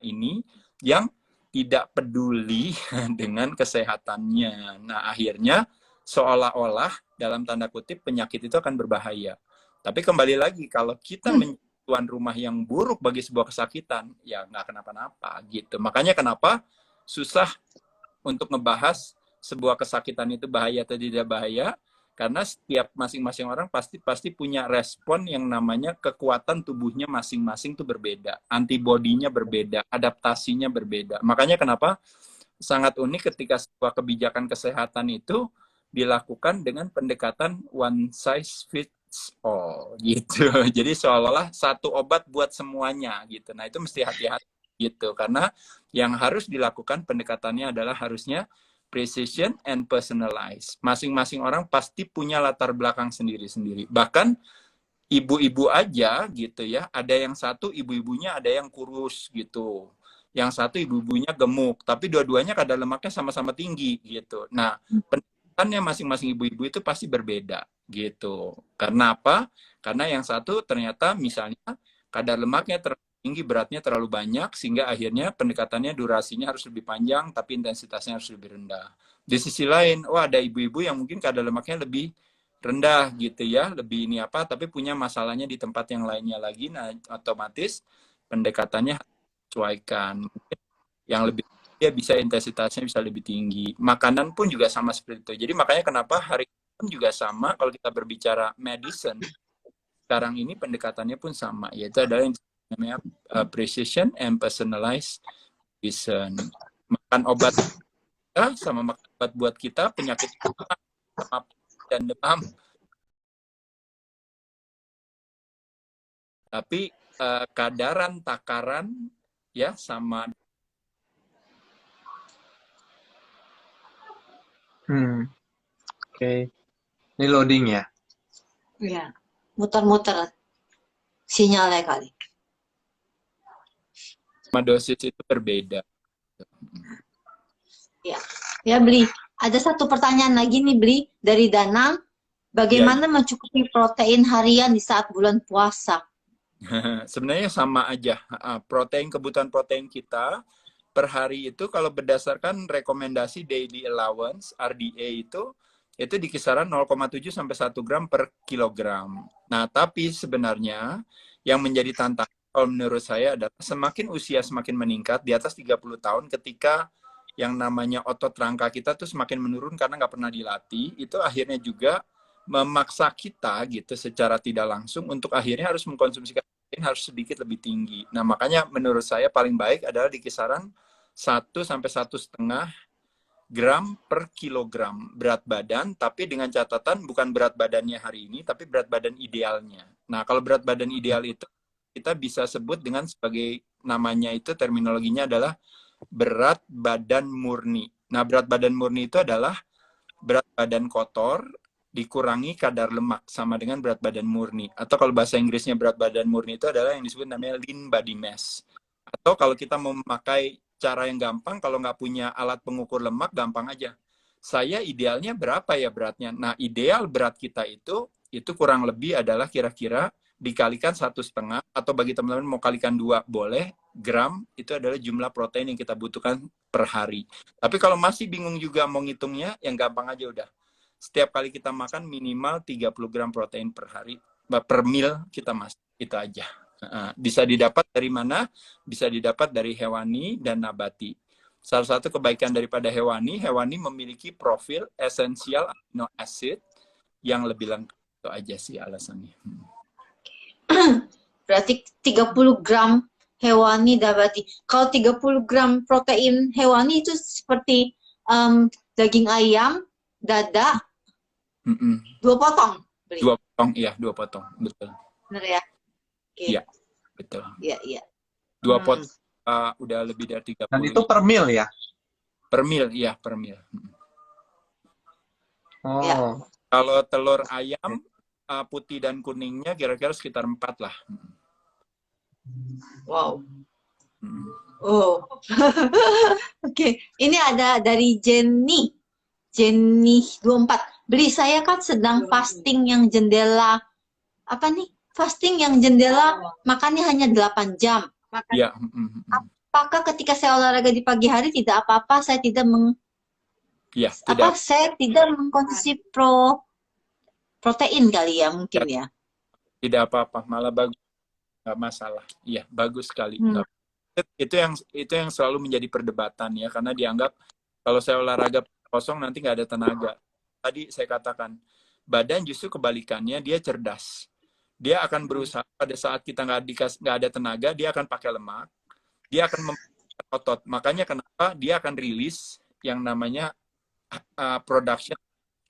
ini yang tidak peduli dengan kesehatannya. Nah, akhirnya seolah-olah dalam tanda kutip penyakit itu akan berbahaya. Tapi kembali lagi, kalau kita menjadi tuan rumah yang buruk bagi sebuah kesakitan, ya nggak kenapa-napa gitu. Makanya kenapa susah untuk ngebahas sebuah kesakitan itu bahaya atau tidak bahaya, karena setiap masing-masing orang pasti punya respon yang namanya kekuatan tubuhnya masing-masing itu berbeda, antibodinya berbeda, adaptasinya berbeda. Makanya kenapa sangat unik ketika sebuah kebijakan kesehatan itu dilakukan dengan pendekatan one size fits all gitu. Jadi seolah-olah satu obat buat semuanya gitu. Nah, itu mesti hati-hati gitu, karena yang harus dilakukan pendekatannya adalah harusnya precision and personalized. Masing-masing orang pasti punya latar belakang sendiri-sendiri. Bahkan ibu-ibu aja gitu ya, ada yang satu ibu-ibunya ada yang kurus gitu, yang satu ibu-ibunya gemuk, tapi dua-duanya kadar lemaknya sama-sama tinggi gitu. Nah, pendekatannya masing-masing ibu-ibu itu pasti berbeda gitu. Karena apa? Karena yang satu ternyata misalnya kadar lemaknya terlalu tinggi, beratnya terlalu banyak, sehingga akhirnya pendekatannya durasinya harus lebih panjang, tapi intensitasnya harus lebih rendah. Di sisi lain, ada ibu-ibu yang mungkin kadar lemaknya lebih rendah gitu ya, lebih ini apa, tapi punya masalahnya di tempat yang lainnya lagi. Nah, otomatis pendekatannya sesuaikan. Yang lebih dia bisa intensitasnya bisa lebih tinggi. Makanan pun juga sama seperti itu. Jadi makanya kenapa hari ini pun juga sama kalau kita berbicara medicine. Sekarang ini pendekatannya pun sama, yaitu adalah yang namanya precision and personalized medicine. Makan obat kita sama makan obat buat kita, penyakit sama dan demam. Tapi kadaran takaran ya sama. Oke. Ini loading ya? Iya, muter-muter sinyalnya kali. Sama dosis itu berbeda. Ya, Bli. Ada satu pertanyaan lagi nih, Bli, dari Danang. Bagaimana mencukupi protein harian di saat bulan puasa? Sebenarnya sama aja. Kebutuhan protein kita per hari itu kalau berdasarkan rekomendasi daily allowance RDA itu di kisaran 0,7 sampai 1 gram per kilogram. Nah, tapi sebenarnya yang menjadi tantangan kalau menurut saya adalah semakin usia semakin meningkat di atas 30 tahun, ketika yang namanya otot rangka kita tuh semakin menurun karena nggak pernah dilatih, itu akhirnya juga memaksa kita gitu secara tidak langsung untuk akhirnya harus mengkonsumsi protein harus sedikit lebih tinggi. Nah, makanya menurut saya paling baik adalah di kisaran 1 sampai 1,5 gram per kilogram berat badan, tapi dengan catatan bukan berat badannya hari ini, tapi berat badan idealnya. Nah, kalau berat badan ideal itu kita bisa sebut dengan sebagai namanya itu terminologinya adalah berat badan murni. Nah, berat badan murni itu adalah berat badan kotor dikurangi kadar lemak sama dengan berat badan murni. Atau kalau bahasa Inggrisnya berat badan murni itu adalah yang disebut namanya lean body mass. Atau kalau kita mau memakai cara yang gampang, kalau nggak punya alat pengukur lemak, gampang aja. Saya idealnya berapa ya beratnya? Nah, ideal berat kita itu kurang lebih adalah kira-kira dikalikan 1,5, atau bagi teman-teman mau kalikan 2 boleh, gram itu adalah jumlah protein yang kita butuhkan per hari. Tapi kalau masih bingung juga mau ngitungnya, yang gampang aja udah. Setiap kali kita makan minimal 30 gram protein per hari, per meal kita masuk. Itu aja. Bisa didapat dari mana? Bisa didapat dari hewani dan nabati. Salah satu kebaikan daripada hewani memiliki profil esensial amino acid yang lebih lengkap. Itu aja sih alasannya. Berarti 30 gram hewani nabati. Kalau 30 gram protein hewani itu seperti daging ayam, dada, 2 potong. Beli. 2 potong, iya 2 potong, betul. Benar ya? Iya, betul. Iya. 2 pot udah lebih dari 30. Dan itu per meal ya? Per meal, iya per meal. Oh. Ya. Kalau telur ayam putih dan kuningnya kira-kira sekitar 4 lah. Wow. Oh. Oke. Ini ada dari Jenny 24. Beli, saya kan sedang fasting yang jendela fasting yang jendela makannya hanya 8 jam. Iya. apakah ketika saya olahraga di pagi hari tidak apa-apa, saya tidak Ya, tidak saya tidak mengkonsumsi protein kali ya mungkin ya. tidak apa-apa, malah bagus, nggak masalah. Iya, bagus sekali. Itu yang selalu menjadi perdebatan ya, karena dianggap kalau saya olahraga kosong nanti nggak ada tenaga. Tadi saya katakan, badan justru kebalikannya, dia cerdas. Dia akan berusaha pada saat kita nggak ada tenaga, dia akan pakai lemak, dia akan memperkuat otot. Makanya kenapa dia akan rilis yang namanya production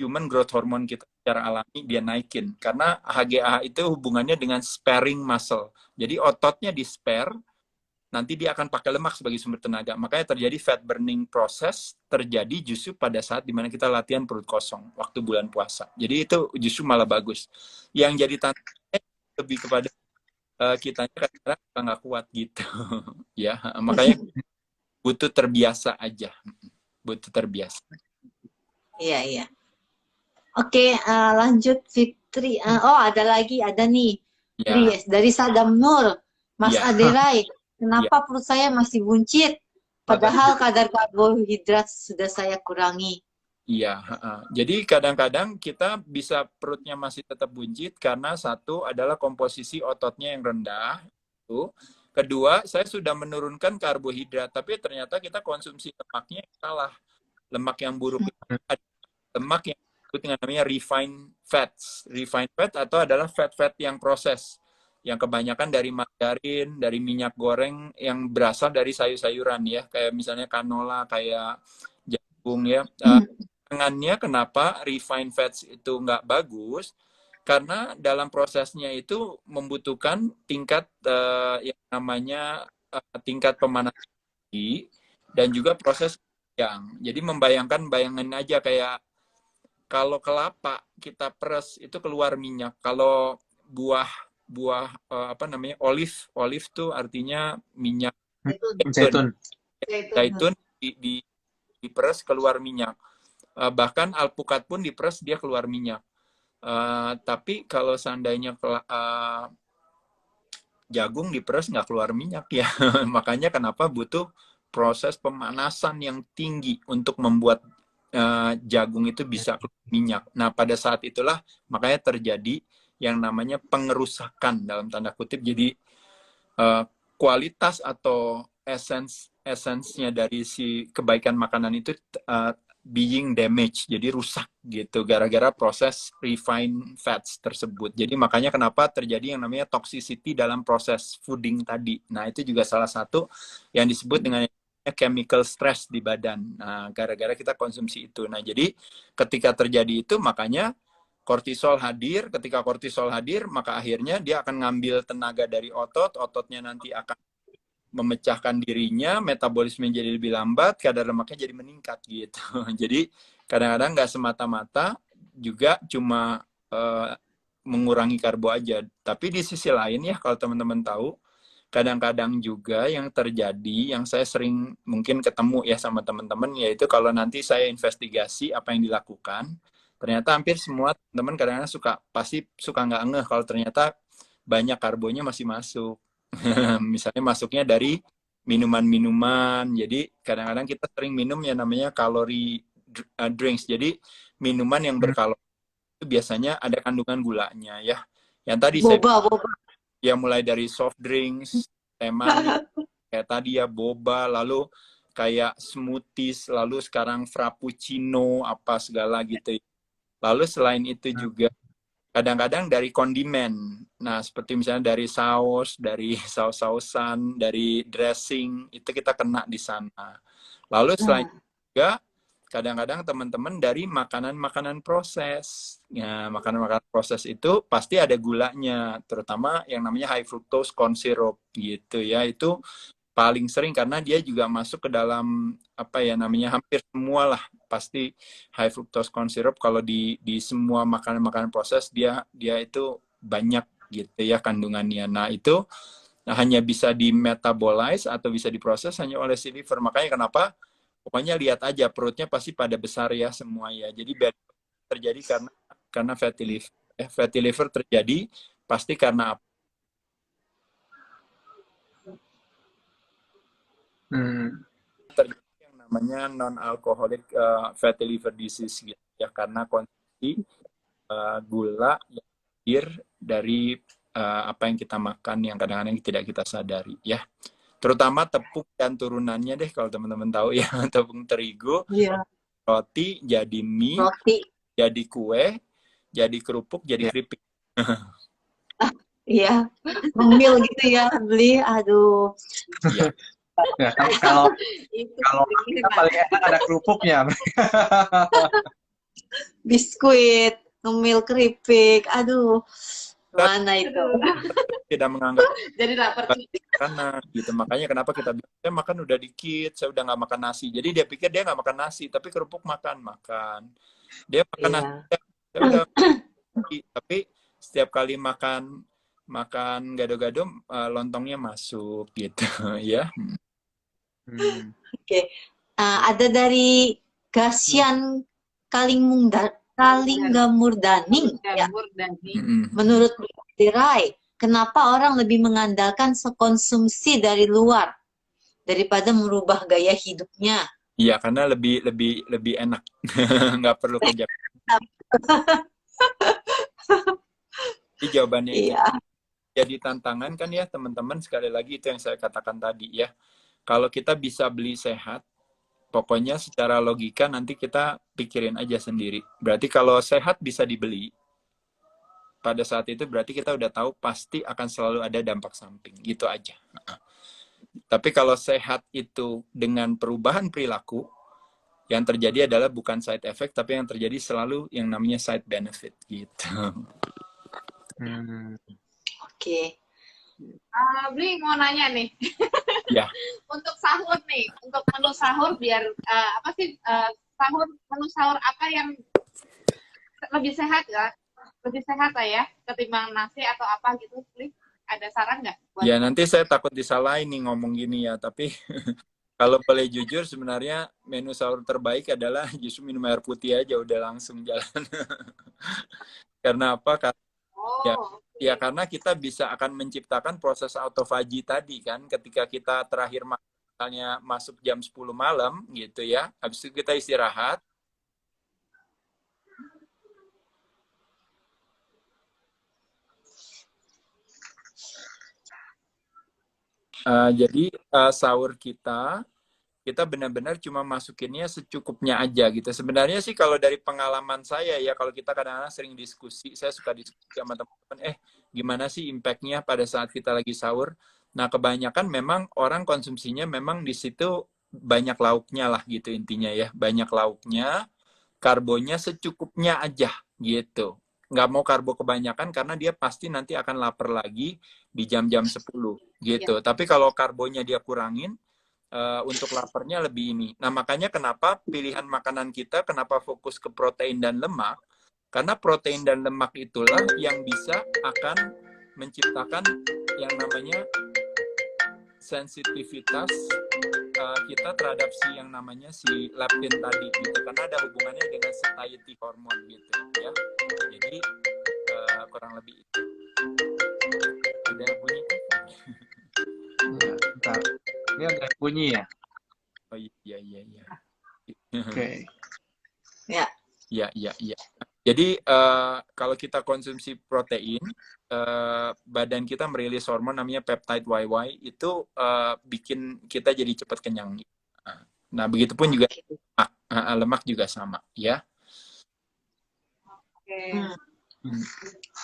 human growth hormone kita secara alami, dia naikin. Karena HGH itu hubungannya dengan sparing muscle. Jadi ototnya di spare, nanti dia akan pakai lemak sebagai sumber tenaga. Makanya terjadi fat burning process, terjadi justru pada saat dimana kita latihan perut kosong, waktu bulan puasa. Jadi itu justru malah bagus. Yang jadi tantangannya lebih kepada kitanya kadang-kadang nggak kuat gitu. Ya, makanya butuh terbiasa aja. Butuh terbiasa. Iya, iya. Oke, lanjut Fitri. Ada nih. Ya. Dari Sadam Nur. Mas Ya. Aderai, kenapa perut saya masih buncit? Padahal kadar karbohidrat sudah saya kurangi. Iya, jadi kadang-kadang kita bisa perutnya masih tetap buncit karena satu adalah komposisi ototnya yang rendah. Kedua, saya sudah menurunkan karbohidrat, tapi ternyata kita konsumsi lemaknya yang salah. Lemak yang buruk itu ada lemak yang disebut dengan namanya refined fats. Refined fat atau adalah fat-fat yang proses. Yang kebanyakan dari margarin, dari minyak goreng yang berasal dari sayur-sayuran ya. Kayak misalnya canola, kayak jagung ya. Tangannya kenapa refined fats itu nggak bagus? Karena dalam prosesnya itu membutuhkan tingkat yang namanya tingkat pemanasan dan juga proses yang. Jadi bayangin aja kayak kalau kelapa kita peres itu keluar minyak. Kalau buah olive tuh artinya minyak zaitun diperes keluar minyak. Bahkan alpukat pun diperes dia keluar minyak. Tapi kalau seandainya jagung diperes nggak keluar minyak ya. Makanya kenapa butuh proses pemanasan yang tinggi untuk membuat jagung itu bisa keluar minyak. Nah, pada saat itulah makanya terjadi yang namanya pengerusakan dalam tanda kutip. Jadi kualitas atau esensnya dari si kebaikan makanan itu being damaged, jadi rusak gitu gara-gara proses refined fats tersebut. Jadi makanya kenapa terjadi yang namanya toxicity dalam proses fooding tadi. Nah, itu juga salah satu yang disebut dengan chemical stress di badan. Nah, gara-gara kita konsumsi itu. Nah, jadi ketika terjadi itu makanya kortisol hadir. Ketika kortisol hadir, maka akhirnya dia akan ngambil tenaga dari otot, ototnya nanti akan memecahkan dirinya, metabolisme jadi lebih lambat, kadar lemaknya jadi meningkat gitu. Jadi kadang-kadang nggak semata-mata juga cuma mengurangi karbo aja. Tapi di sisi lain ya, kalau teman-teman tahu, kadang-kadang juga yang terjadi, yang saya sering mungkin ketemu ya sama teman-teman, yaitu kalau nanti saya investigasi apa yang dilakukan, ternyata hampir semua teman-teman kadang-kadang pasti suka nggak ngeh kalau ternyata banyak karbonya masih masuk. Misalnya masuknya dari minuman-minuman. Jadi kadang-kadang kita sering minum yang namanya kalori drinks. Jadi minuman yang berkalori itu biasanya ada kandungan gulanya ya. Yang tadi boba. Ya mulai dari soft drinks, teh manis, kayak tadi ya boba, lalu kayak smoothies, lalu sekarang frappuccino apa segala gitu. Lalu selain itu juga kadang-kadang dari kondimen. Nah, seperti misalnya dari saus, dari saus-sausan, dari dressing, itu kita kena di sana. Lalu selain juga, kadang-kadang teman-teman dari makanan-makanan proses. Ya, makanan-makanan proses itu pasti ada gulanya, terutama yang namanya high fructose corn syrup gitu ya. Itu paling sering karena dia juga masuk ke dalam namanya hampir semua lah pasti high fructose corn syrup. Kalau di semua makanan-makanan proses dia itu banyak gitu ya kandungannya. Nah, itu hanya bisa di metabolize atau bisa diproses hanya oleh si liver. Makanya kenapa pokoknya lihat aja perutnya pasti pada besar ya semua ya. Jadi terjadi karena fatty liver. Fatty liver terjadi pasti karena apa? Hmm. terjadi yang namanya non-alcoholic fatty liver disease gitu ya, karena konsumsi gula yang lahir dari apa yang kita makan yang kadang-kadang tidak kita sadari ya. Terutama tepung dan turunannya deh kalau teman-teman tahu ya, tepung terigu, Iya. roti, jadi mie, Roti. jadi kue, jadi kerupuk, jadi Ya. keripik. Iya. Ngemil gitu ya beli. Aduh. Iya. Ya, kalau Itu kalau kita paling enak ada kerupuknya. biskuit, ngemil keripik. Aduh. Mana itu? Tidak menganggap Jadi lapar. karena gitu, makanya kenapa kita bilang saya makan udah dikit, saya udah nggak makan nasi. Jadi dia pikir dia nggak makan nasi, tapi kerupuk makan, dia makan nasi, Iya. saya udah tapi setiap kali makan gado-gado lontongnya masuk gitu ya. Hmm. Oke. Ada dari Gasian Kalinggamurdaning ya. Menurut Dirai, kenapa orang lebih mengandalkan sekonsumsi dari luar daripada merubah gaya hidupnya? Iya, karena lebih enak, nggak perlu kerja. Jadi jawabannya itu Iya. jadi tantangan kan ya teman-teman, sekali lagi itu yang saya katakan tadi ya. Kalau kita bisa beli sehat, pokoknya secara logika nanti kita pikirin aja sendiri. Berarti kalau sehat bisa dibeli, pada saat itu berarti kita udah tahu pasti akan selalu ada dampak samping. Gitu aja. Tapi kalau sehat itu dengan perubahan perilaku, yang terjadi adalah bukan side effect, tapi yang terjadi selalu yang namanya side benefit. Gitu. Oke. Bli mau nanya nih. Ya. Untuk sahur nih, untuk menu sahur biar menu sahur apa yang lebih sehat ya? Lebih sehat lah ya ketimbang nasi atau apa gitu, Bli? Ada saran nggak? Ya nanti saya takut disalahin nih ngomong gini ya, tapi kalau boleh jujur sebenarnya menu sahur terbaik adalah justru minum air putih aja udah langsung jalan. Karena apa? Karena ya karena kita bisa akan menciptakan proses autofagi tadi kan, ketika kita terakhir misalnya masuk jam 10 malam gitu ya, habis itu kita istirahat. Jadi sahur kita benar-benar cuma masukinnya secukupnya aja gitu. Sebenarnya sih kalau dari pengalaman saya ya, kalau kita kadang-kadang sering diskusi, saya suka diskusi sama teman-teman, gimana sih impact-nya pada saat kita lagi sahur. Nah kebanyakan memang orang konsumsinya memang di situ banyak lauknya lah gitu intinya ya. Banyak lauknya, karbonya secukupnya aja gitu. Nggak mau karbo kebanyakan karena dia pasti nanti akan lapar lagi di jam-jam 10 gitu. Ya. Tapi kalau karbonya dia kurangin, untuk laparnya lebih ini. Nah, makanya kenapa pilihan makanan kita, kenapa fokus ke protein dan lemak, karena protein dan lemak itulah yang bisa akan menciptakan yang namanya sensitivitas kita terhadap si yang namanya si leptin tadi gitu, karena ada hubungannya dengan satiety hormone gitu ya. Jadi kurang lebih itu. Ada bunyi kan? Ya, bentar. Ini ada bunyi ya? Oh iya. Oke. Ya. Ya. Jadi kalau kita konsumsi protein, badan kita merilis hormon namanya peptide YY, itu bikin kita jadi cepat kenyang. Nah, begitupun juga lemak juga sama, ya.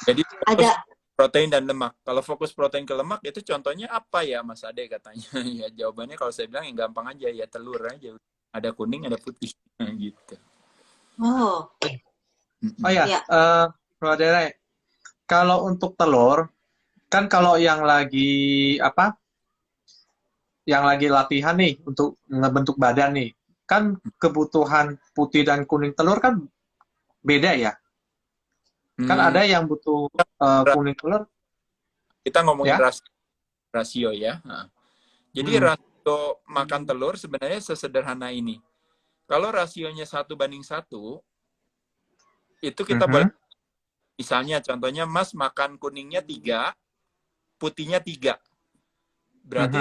Jadi ada protein dan lemak. Kalau fokus protein ke lemak itu contohnya apa ya Mas Ade katanya? Ya jawabannya kalau saya bilang yang gampang aja ya telur aja. Ada kuning, ada putih gitu. Oh. Oh ya, Bro Adere, kalau untuk telur, kan kalau yang lagi yang lagi latihan nih untuk ngebentuk badan nih, kan kebutuhan putih dan kuning telur kan beda ya. Kan ada yang butuh kuning telur. Kita ngomongin ya? rasio ya. Nah. Jadi rasio makan telur sebenarnya sesederhana ini. Kalau rasionya 1:1, itu kita boleh, misalnya contohnya Mas makan kuningnya 3, putihnya 3. Berarti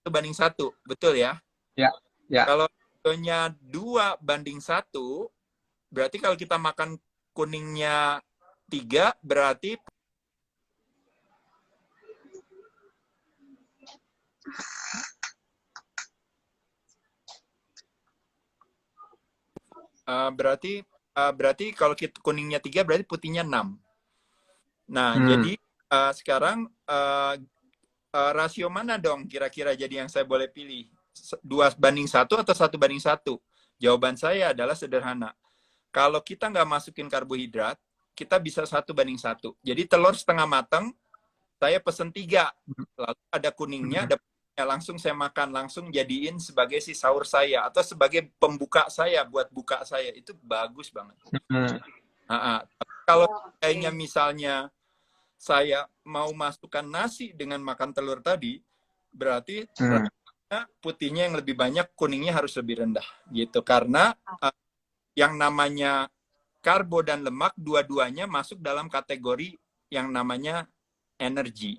1:1, betul ya? Ya, ya. Kalau rasionya 2:1, berarti kalau kita makan kuningnya 3, berarti berarti kalau kuningnya 3, berarti putihnya 6. Nah, jadi sekarang rasio mana dong kira-kira jadi yang saya boleh pilih? 2:1 atau 1:1? Jawaban saya adalah sederhana. Kalau kita nggak masukin karbohidrat, kita bisa 1:1. Jadi telur setengah matang, saya pesen 3. Lalu ada kuningnya, ada langsung saya makan, langsung jadiin sebagai si sahur saya atau sebagai pembuka saya buat buka saya, itu bagus banget. Kalau kayaknya misalnya saya mau masukkan nasi dengan makan telur tadi, berarti putihnya yang lebih banyak, kuningnya harus lebih rendah gitu, karena yang namanya karbo dan lemak dua-duanya masuk dalam kategori yang namanya energi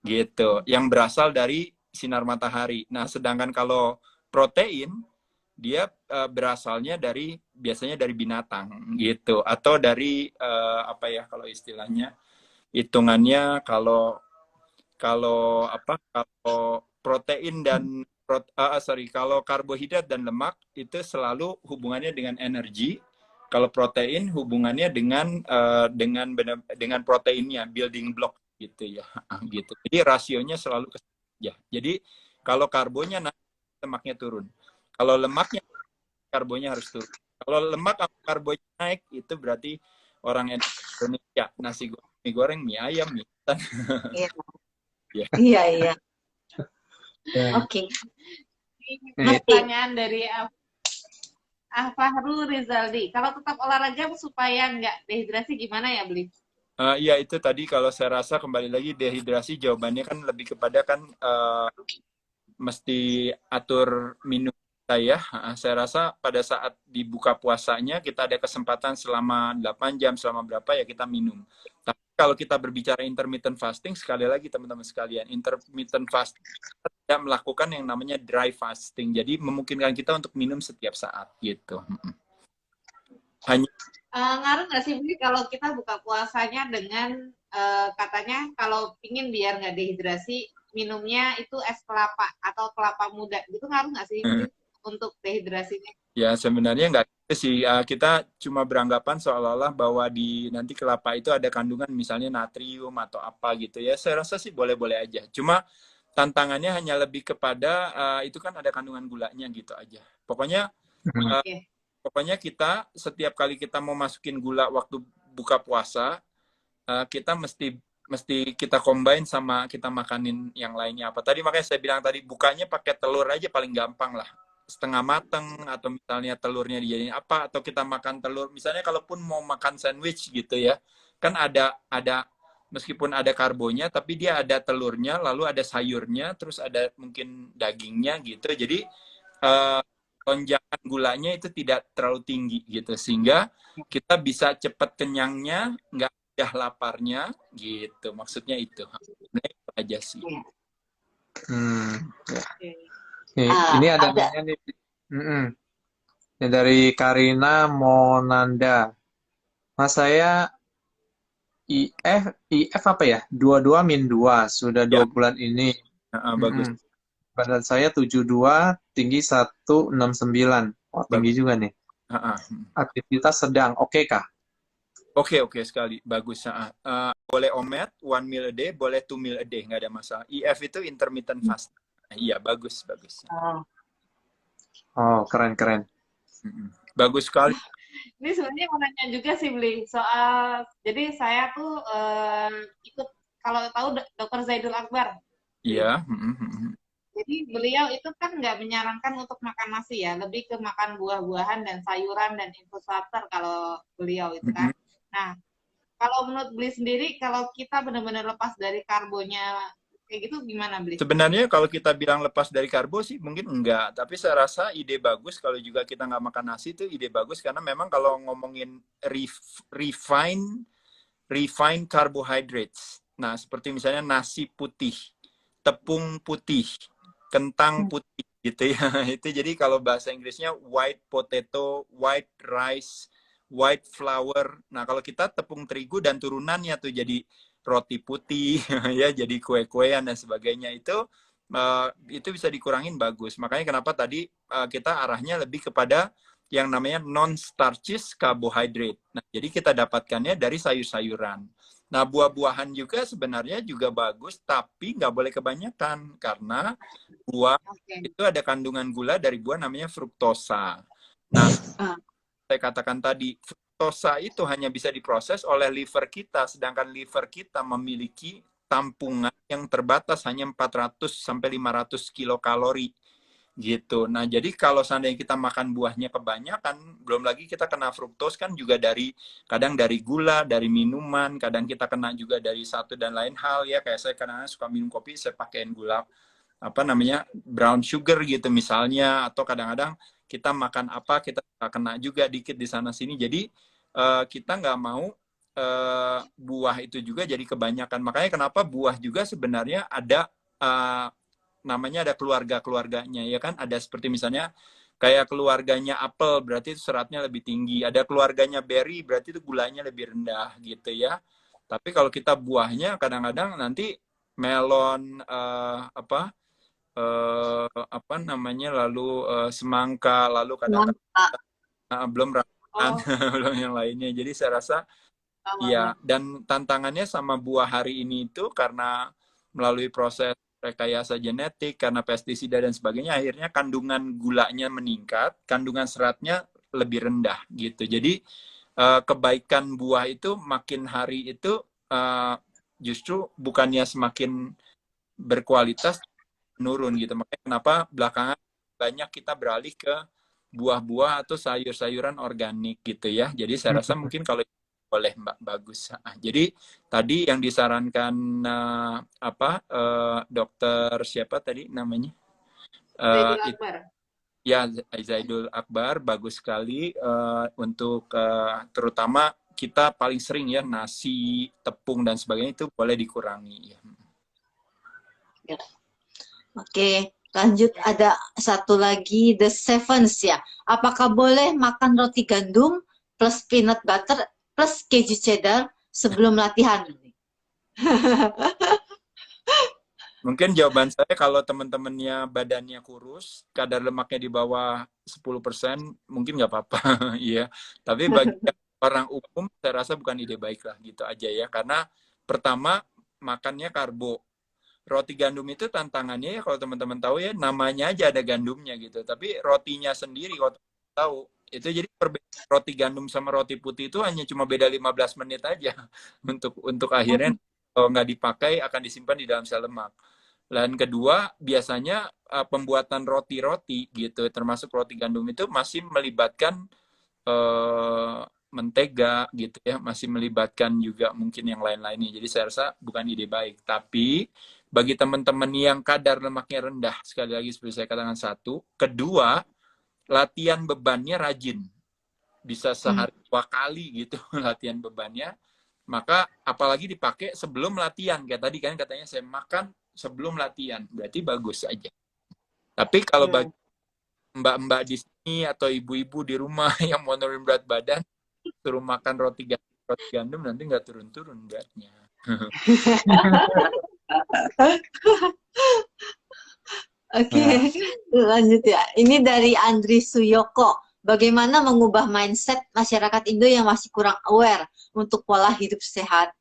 gitu, yang berasal dari sinar matahari. Nah, sedangkan kalau protein dia berasalnya biasanya dari binatang gitu, atau dari apa ya kalau istilahnya hitungannya, kalau protein dan kalau karbohidrat dan lemak itu selalu hubungannya dengan energi. Kalau protein hubungannya dengan proteinnya, building block gitu ya, gitu. Jadi rasionya selalu ya. Jadi kalau karbonya naik, lemaknya turun. Kalau lemaknya, karbonya harus turun. Kalau lemak sama karbonya naik, itu berarti orang Indonesia nasi goreng, mie ayam, mie instan. Iya. Oke. Pertanyaan dari Fahru Rizaldi. Kalau tetap olahraga supaya nggak dehidrasi gimana ya, Beli? Ya itu tadi kalau saya rasa kembali lagi dehidrasi jawabannya kan lebih kepada kan mesti atur minum saya. Saya rasa pada saat dibuka puasanya kita ada kesempatan selama 8 jam, selama berapa ya kita minum. Tapi kalau kita berbicara intermittent fasting, sekali lagi teman-teman sekalian, intermittent fasting tidak melakukan yang namanya dry fasting. Jadi memungkinkan kita untuk minum setiap saat gitu. Hanya ngaruh nggak sih Bli kalau kita buka puasanya dengan katanya kalau pingin biar nggak dehidrasi minumnya itu es kelapa atau kelapa muda, gitu ngaruh nggak sih Bli untuk dehidrasinya? Ya sebenarnya nggak gitu sih, kita cuma beranggapan seolah-olah bahwa di nanti kelapa itu ada kandungan misalnya natrium atau apa gitu ya. Saya rasa sih boleh-boleh aja. Cuma tantangannya hanya lebih kepada itu kan ada kandungan gulanya gitu aja. Pokoknya kita setiap kali kita mau masukin gula waktu buka puasa, kita mesti kita combine sama kita makanin yang lainnya apa. Tadi makanya saya bilang tadi bukanya pakai telur aja paling gampang lah. Setengah mateng atau misalnya telurnya dijadiin apa, atau kita makan telur. Misalnya kalaupun mau makan sandwich gitu ya, kan ada meskipun ada karbonya tapi dia ada telurnya, lalu ada sayurnya, terus ada mungkin dagingnya gitu. Jadi lonjakan gulanya itu tidak terlalu tinggi gitu, sehingga kita bisa cepat kenyangnya, nggak mudah laparnya gitu, maksudnya itu aja sih. Ini ada nih dari Karina Monanda. Mas saya IF apa ya? 22-2 sudah 2 bulan ini. Bagus. Badan saya 72, tinggi 169. Wah, tinggi juga nih. Aktivitas sedang, oke kah? Oke sekali, bagus. Boleh omet, 1 meal a day, boleh 2 meal a day, nggak ada masalah. IF itu intermittent fasting. Iya, bagus. Oh, keren. Bagus sekali. Ini sebenarnya mau nanya juga sih, Bli, soal, jadi saya tuh ikut, kalau tahu Dr. Zaidul Akbar. Iya. Jadi beliau itu kan nggak menyarankan untuk makan nasi ya, lebih ke makan buah-buahan dan sayuran dan infus starter kalau beliau itu kan. Nah, kalau menurut Bli sendiri, kalau kita benar-benar lepas dari karbonya kayak gitu gimana, Bli? Sebenarnya kalau kita bilang lepas dari karbo sih mungkin enggak, tapi saya rasa ide bagus kalau juga kita nggak makan nasi itu ide bagus, karena memang kalau ngomongin refined carbohydrates, nah seperti misalnya nasi putih, tepung putih, kentang putih gitu ya. Itu jadi kalau bahasa Inggrisnya white potato, white rice, white flour. Nah, kalau kita tepung terigu dan turunannya tuh jadi roti putih ya, jadi kue-kuean dan sebagainya, itu bisa dikurangin bagus. Makanya kenapa tadi kita arahnya lebih kepada yang namanya non-starches carbohydrate. Nah, jadi kita dapatkannya dari sayur-sayuran. Nah, buah-buahan juga sebenarnya juga bagus, tapi nggak boleh kebanyakan. Karena buah itu ada kandungan gula dari buah namanya fruktosa. Nah, saya katakan tadi, fruktosa itu hanya bisa diproses oleh liver kita, sedangkan liver kita memiliki tampungan yang terbatas hanya 400 sampai 500 kilokalori gitu. Nah, jadi kalau seandainya kita makan buahnya kebanyakan, belum lagi kita kena fruktos kan juga kadang dari gula, dari minuman, kadang kita kena juga dari satu dan lain hal ya. Kayak saya kadang suka minum kopi, saya pakein gula brown sugar gitu misalnya, atau kadang-kadang kita makan apa kita kena juga dikit di sana sini. Jadi kita nggak mau buah itu juga jadi kebanyakan. Makanya kenapa buah juga sebenarnya ada namanya ada keluarga-keluarganya ya kan, ada seperti misalnya kayak keluarganya apel berarti itu seratnya lebih tinggi, ada keluarganya berry berarti itu gulanya lebih rendah gitu ya. Tapi kalau kita buahnya kadang-kadang nanti melon lalu semangka, lalu kadang-kadang belum ramuan belum yang lainnya. Jadi saya rasa iya, dan tantangannya sama buah hari ini itu karena melalui proses rekayasa genetik, karena pestisida dan sebagainya, akhirnya kandungan gulanya meningkat, kandungan seratnya lebih rendah gitu. Jadi kebaikan buah itu makin hari itu justru bukannya semakin berkualitas, menurun gitu. Makanya kenapa belakangan banyak kita beralih ke buah-buah atau sayur-sayuran organik gitu ya. Jadi saya rasa mungkin kalau boleh Mbak, bagus. Jadi tadi yang disarankan dokter siapa tadi namanya? Ya, Zaidul Akbar, bagus sekali untuk terutama kita paling sering ya nasi, tepung dan sebagainya itu boleh dikurangi ya. Oke, lanjut ada satu lagi The Sevens ya. Apakah boleh makan roti gandum plus peanut butter plus keju cheddar sebelum latihan? Mungkin jawaban saya kalau teman-temannya badannya kurus, kadar lemaknya di bawah 10%, mungkin nggak apa-apa. Iya. Tapi bagi orang umum, saya rasa bukan ide baik lah gitu aja ya. Karena pertama, makannya karbo. Roti gandum itu tantangannya ya kalau teman-teman tahu ya, namanya aja ada gandumnya gitu. Tapi rotinya sendiri kalau tahu, itu jadi perbedaan roti gandum sama roti putih itu hanya cuma beda 15 menit aja untuk akhirnya kalau nggak dipakai akan disimpan di dalam sel lemak. Dan kedua, biasanya pembuatan roti-roti gitu, termasuk roti gandum itu masih melibatkan mentega gitu ya, masih melibatkan juga mungkin yang lain-lainnya. Jadi saya rasa bukan ide baik. Tapi bagi teman-teman yang kadar lemaknya rendah, sekali lagi seperti saya katakan, satu. Kedua, latihan bebannya rajin. Bisa sehari 2 kali gitu latihan bebannya. Maka apalagi dipakai sebelum latihan. Kayak tadi kan katanya saya makan sebelum latihan. Berarti bagus aja. Tapi kalau bagi mbak-mbak di sini atau ibu-ibu di rumah yang mau nurunin berat badan, suruh makan roti gandum nanti nggak turun-turun beratnya. Oke, lanjut ya. Ini dari Andri Suyoko. Bagaimana mengubah mindset masyarakat Indo yang masih kurang aware untuk pola hidup sehat?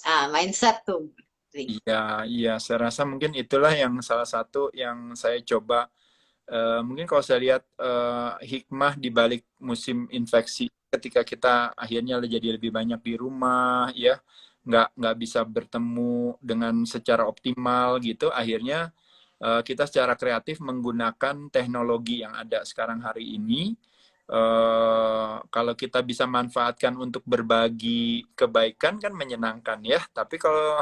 Nah, mindset tuh. Iya, saya rasa mungkin itulah yang salah satu yang saya coba. Mungkin kalau saya lihat hikmah di balik musim infeksi, ketika kita akhirnya jadi lebih banyak di rumah, ya, nggak bisa bertemu dengan secara optimal gitu, akhirnya kita secara kreatif menggunakan teknologi yang ada sekarang hari ini. Kalau kita bisa manfaatkan untuk berbagi kebaikan kan menyenangkan ya. Tapi kalau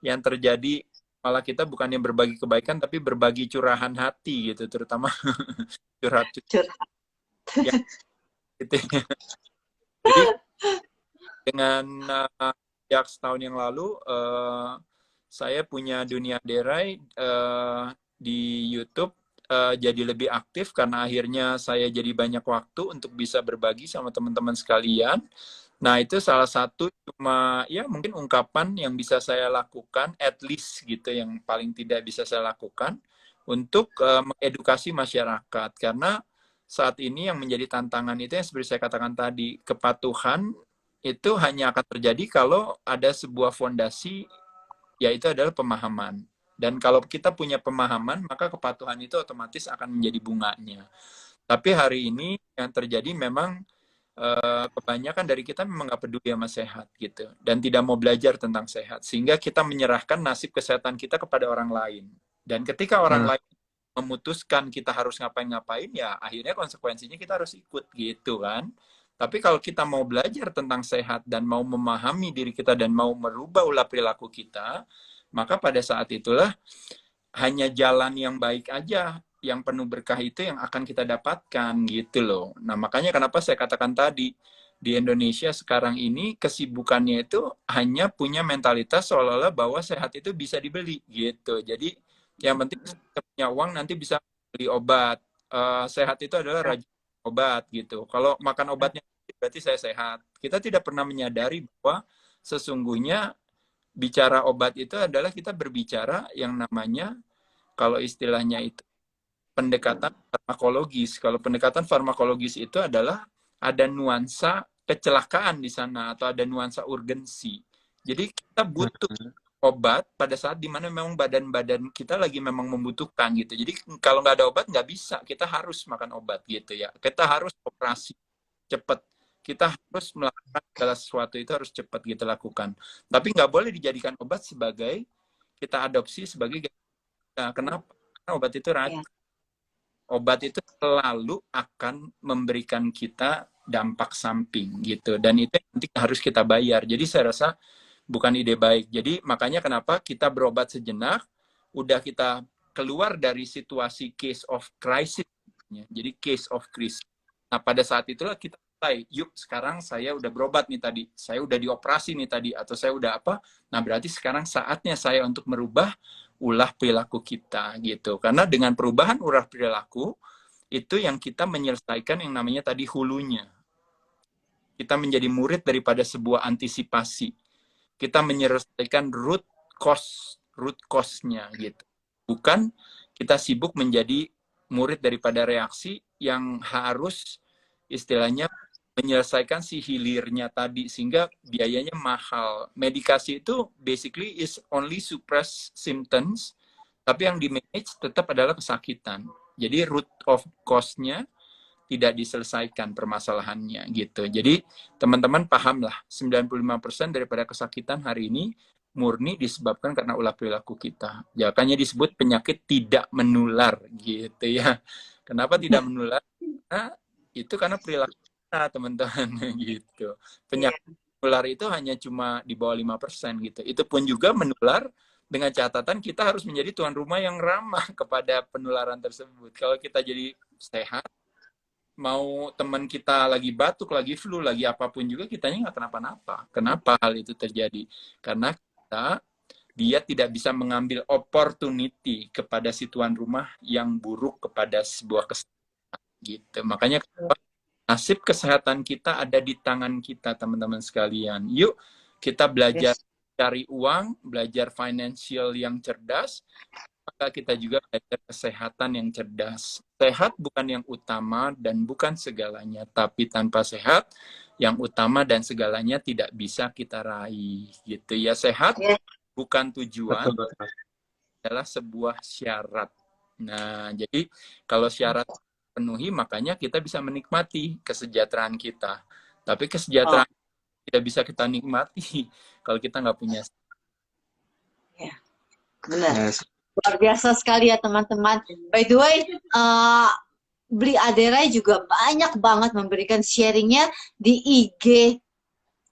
yang terjadi malah kita bukannya berbagi kebaikan tapi berbagi curahan hati gitu, terutama curhat. Ya, gitu. Jadi dengan sejak setahun yang lalu saya punya Dunia Derai di YouTube jadi lebih aktif karena akhirnya saya jadi banyak waktu untuk bisa berbagi sama teman-teman sekalian. Nah, itu salah satu cuma ya mungkin ungkapan yang bisa saya lakukan, at least gitu, yang paling tidak bisa saya lakukan untuk mengedukasi masyarakat. Karena saat ini yang menjadi tantangan itu yang seperti saya katakan tadi, kepatuhan itu hanya akan terjadi kalau ada sebuah fondasi, yaitu adalah pemahaman. Dan kalau kita punya pemahaman, maka kepatuhan itu otomatis akan menjadi bunganya. Tapi hari ini yang terjadi memang kebanyakan dari kita memang nggak peduli sama sehat gitu, dan tidak mau belajar tentang sehat, sehingga kita menyerahkan nasib kesehatan kita kepada orang lain. Dan ketika orang lain memutuskan kita harus ngapain-ngapain, ya akhirnya konsekuensinya kita harus ikut gitu kan. Tapi kalau kita mau belajar tentang sehat dan mau memahami diri kita dan mau merubah ulah perilaku kita, maka pada saat itulah hanya jalan yang baik aja, yang penuh berkah itu yang akan kita dapatkan gitu loh. Nah, makanya kenapa saya katakan tadi, di Indonesia sekarang ini kesibukannya itu hanya punya mentalitas seolah-olah bahwa sehat itu bisa dibeli gitu. Jadi yang penting kita punya uang nanti bisa beli obat. Sehat itu adalah rajin obat gitu. Kalau makan obatnya berarti saya sehat. Kita tidak pernah menyadari bahwa sesungguhnya bicara obat itu adalah kita berbicara yang namanya, kalau istilahnya itu pendekatan farmakologis. Kalau pendekatan farmakologis itu adalah ada nuansa kecelakaan di sana atau ada nuansa urgensi. Jadi kita butuh obat pada saat dimana memang badan-badan kita lagi memang membutuhkan gitu. Jadi kalau nggak ada obat nggak bisa, kita harus makan obat gitu ya. Kita harus operasi cepat. Kita harus melakukan segala sesuatu itu harus cepat kita lakukan. Tapi nggak boleh dijadikan obat sebagai kita adopsi sebagai kenapa? Karena obat itu racun. Obat itu selalu akan memberikan kita dampak samping gitu, dan itu nanti harus kita bayar. Jadi saya rasa bukan ide baik. Jadi makanya kenapa kita berobat sejenak, udah kita keluar dari situasi case of crisis, jadi case of crisis. Nah, pada saat itulah kita mulai, yuk sekarang saya udah berobat nih tadi, saya udah dioperasi nih tadi, atau saya udah apa, nah berarti sekarang saatnya saya untuk merubah ulah perilaku kita gitu. Karena dengan perubahan ulah perilaku itu yang kita menyelesaikan yang namanya tadi hulunya. Kita menjadi murid daripada sebuah antisipasi. Kita menyelesaikan root cause-nya gitu. Bukan kita sibuk menjadi murid daripada reaksi yang harus istilahnya menyelesaikan si hilirnya tadi, sehingga biayanya mahal. Medikasi itu basically is only suppress symptoms, tapi yang di manage tetap adalah kesakitan. Jadi root of cause-nya tidak diselesaikan permasalahannya gitu. Jadi teman-teman pahamlah, 95% daripada kesakitan hari ini murni disebabkan karena ulah perilaku kita. Makanya disebut penyakit tidak menular gitu ya. Kenapa tidak menular? Nah, itu karena perilaku kita, teman-teman gitu. Penyakit menular itu hanya cuma di bawah 5% gitu. Itu pun juga menular dengan catatan kita harus menjadi tuan rumah yang ramah kepada penularan tersebut. Kalau kita jadi sehat, mau teman kita lagi batuk, lagi flu, lagi apapun juga, kitanya nggak kenapa-napa. Kenapa hal itu terjadi? Karena dia tidak bisa mengambil opportunity kepada si tuan rumah yang buruk kepada sebuah kesehatan gitu. Makanya nasib kesehatan kita ada di tangan kita, teman-teman sekalian. Yuk kita belajar cari uang, belajar financial yang cerdas, maka kita juga belajar kesehatan yang cerdas. Sehat bukan yang utama dan bukan segalanya, tapi tanpa sehat yang utama dan segalanya tidak bisa kita raih gitu ya. Sehat bukan tujuan, adalah sebuah syarat. Nah, jadi kalau syarat penuhi, makanya kita bisa menikmati kesejahteraan kita. Tapi kesejahteraan tidak bisa kita nikmati kalau kita nggak punya. Ya, benar. Luar biasa sekali ya teman-teman. By the way, Bli Aderai juga banyak banget memberikan sharingnya di IG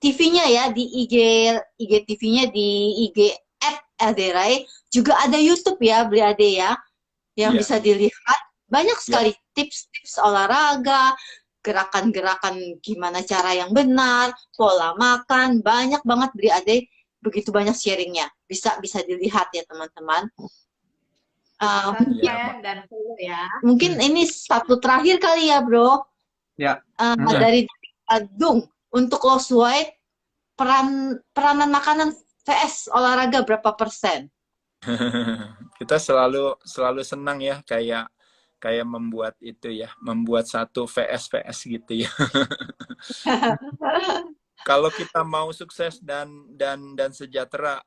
TV-nya ya, di IG TV-nya, di IG @Aderai. Juga ada YouTube ya, Bli Ade ya, yang bisa dilihat. Banyak sekali tips-tips olahraga, gerakan-gerakan gimana cara yang benar, pola makan, banyak banget Bli Ade, begitu banyak sharingnya. Bisa dilihat ya teman-teman. Sunshine dan Fulu ya. Mungkin ini satu terakhir kali ya, Bro. Ya. Dari Dung, untuk Lost White, peranan makanan vs olahraga berapa persen? Kita selalu senang ya, kayak membuat itu ya, membuat satu VS gitu ya. Kalau kita mau sukses dan sejahtera,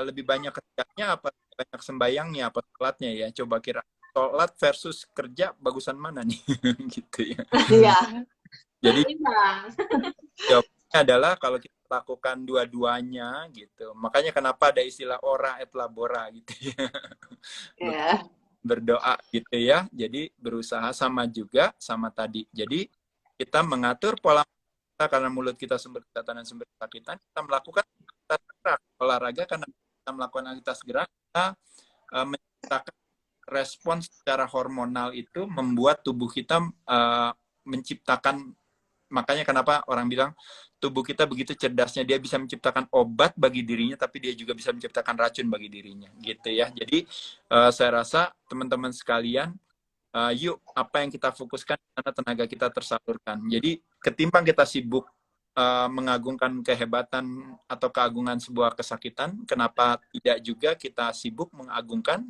lebih banyak kerjanya apa banyak sembayangnya apa sholatnya ya? Coba kira sholat versus kerja bagusan mana nih? Gitu ya. Iya. Jadi jawabnya adalah kalau kita lakukan dua-duanya gitu. Makanya kenapa ada istilah ora et labora gitu ya. Yeah. Berdoa gitu ya. Jadi berusaha sama juga sama tadi. Jadi kita mengatur pola kita karena mulut kita sumber kesehatan dan sumber kesakitan. Kita melakukan olahraga karena kita melakukan aktivitas gerak, kita menciptakan respons secara hormonal itu membuat tubuh kita menciptakan. Makanya kenapa orang bilang tubuh kita begitu cerdasnya, dia bisa menciptakan obat bagi dirinya, tapi dia juga bisa menciptakan racun bagi dirinya, gitu ya. Jadi saya rasa teman-teman sekalian, yuk apa yang kita fokuskan karena tenaga kita tersalurkan. Jadi ketimbang kita sibuk mengagungkan kehebatan atau keagungan sebuah kesakitan, kenapa tidak juga kita sibuk mengagungkan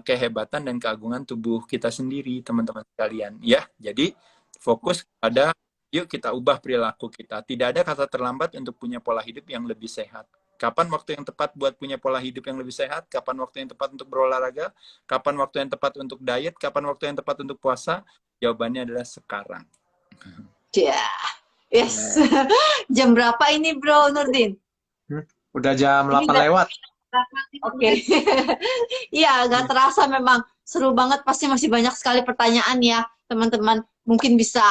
kehebatan dan keagungan tubuh kita sendiri, teman-teman sekalian. Ya, jadi fokus pada yuk kita ubah perilaku kita. Tidak ada kata terlambat untuk punya pola hidup yang lebih sehat. Kapan waktu yang tepat buat punya pola hidup yang lebih sehat? Kapan waktu yang tepat untuk berolahraga? Kapan waktu yang tepat untuk diet? Kapan waktu yang tepat untuk puasa? Jawabannya adalah sekarang. Ya, yes. Jam berapa ini, Bro Nurdin? Udah jam 8 lewat. Oke. Iya, nggak terasa memang seru banget. Pasti masih banyak sekali pertanyaan ya, teman-teman. Mungkin bisa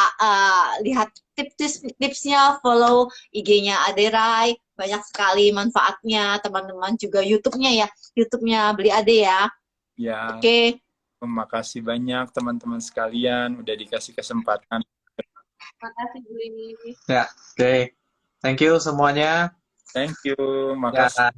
lihat tips-tipsnya, follow IG-nya Aderai. Banyak sekali manfaatnya, teman-teman. Juga YouTube-nya ya. YouTube-nya Beli Ade ya. Ya. Oke. Terima kasih banyak teman-teman sekalian udah dikasih kesempatan. Terima kasih, Beli. Ya, oke. Thank you semuanya. Thank you. Makasih.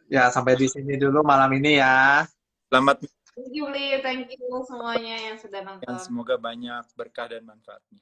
Ya, sampai di sini dulu malam ini ya. Selamat. Thank you, Beli. Thank you semuanya yang sudah nonton. Semoga banyak berkah dan manfaatnya.